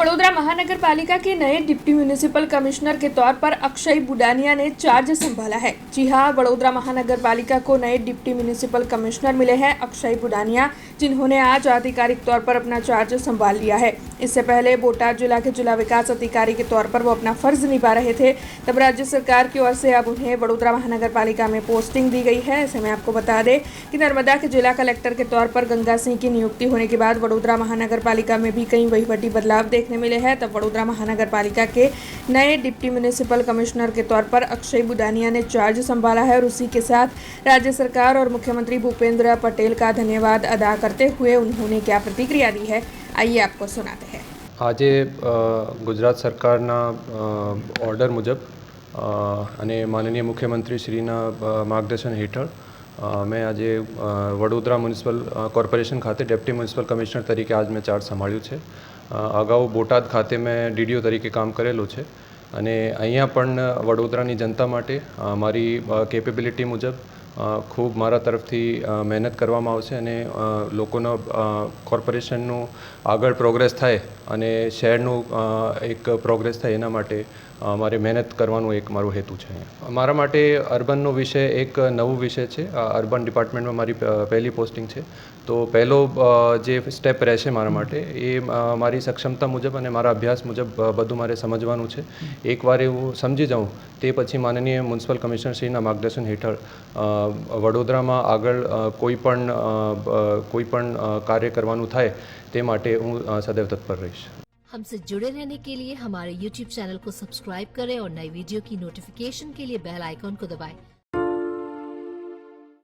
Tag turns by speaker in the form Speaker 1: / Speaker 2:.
Speaker 1: वडोदरा महानगर पालिका के नए डिप्टी म्यूनिसिपल कमिश्नर के तौर पर अक्षय बुडानिया ने चार्ज संभाला है। जी हां, वडोदरा महानगर पालिका को नए डिप्टी म्यूनिसिपल कमिश्नर मिले हैं अक्षय बुडानिया, जिन्होंने आज आधिकारिक तौर पर अपना चार्ज संभाल लिया है। इससे पहले बोटाद जिला के जिला विकास अधिकारी के तौर पर वो अपना फर्ज निभा रहे थे, तब राज्य सरकार की ओर से अब उन्हें वडोदरा महानगर पालिका में पोस्टिंग दी गई है। ऐसे में आपको बता दें कि नर्मदा के जिला कलेक्टर के तौर पर गंगा सिंह की नियुक्ति होने के बाद वडोदरा महानगर पालिका में भी कई वहीवटी बदलाव देखने मिले हैं। तब वडोदरा महानगर पालिका के नए डिप्टी म्यूनिसिपल कमिश्नर के तौर पर अक्षय बुडानिया ने चार्ज संभाला है और उसी के साथ राज्य सरकार और मुख्यमंत्री भूपेंद्र पटेल का धन्यवाद अदा करते हुए उन्होंने क्या प्रतिक्रिया दी है, आइए आपको सुनाते हैं।
Speaker 2: આજે ગુજરાત સરકારના ઓર્ડર મુજબ અને માનનીય મુખ્યમંત્રી શ્રીના માર્ગદર્શન હેઠળ મેં આજે વડોદરા મ્યુનિસિપલ કોર્પોરેશન ખાતે ડેપ્ટી મ્યુનિસિપલ કમિશનર તરીકે આજ મેં ચાર્જ સંભાળ્યું છે। અગાઉ બોટાદ ખાતે મેં ડીડીઓ તરીકે કામ કરેલું છે અને અહીંયા પણ વડોદરાની જનતા માટે મારી કેપેબિલિટી મુજબ ખૂબ મારા તરફથી મહેનત કરવામાં આવશે અને લોકોનો કોર્પોરેશનનું આગળ પ્રોગ્રેસ થાય અને શહેરનું એક પ્રોગ્રેસ થાય એના માટે મારે મહેનત કરવાનું એક મારો હેતુ છે। મારા માટે અર્બનનો વિષય એક નવો વિષય છે। અર્બન ડિપાર્ટમેન્ટમાં મારી પહેલી પોસ્ટિંગ છે, તો પહેલો જે સ્ટેપ રહેશે મારા માટે એ મારી સક્ષમતા મુજબ અને મારા અભ્યાસ મુજબ બધું મારે સમજવાનું છે। એકવાર એવું સમજી જાઉં તે પછી માનનીય મ્યુનિસિપલ કમિશનરશ્રીના માર્ગદર્શન હેઠળ વડોદરામાં આગળ કોઈ પણ કાર્ય કરવાનું થાય તે માટે હું સदैव તત્પર રહીશ।
Speaker 3: हमसे जुड़े रहने के लिए हमारे YouTube चैनल को सब्सक्राइब करें और नई वीडियो की नोटिफिकेशन के लिए बेल आइकॉन को दबाएं।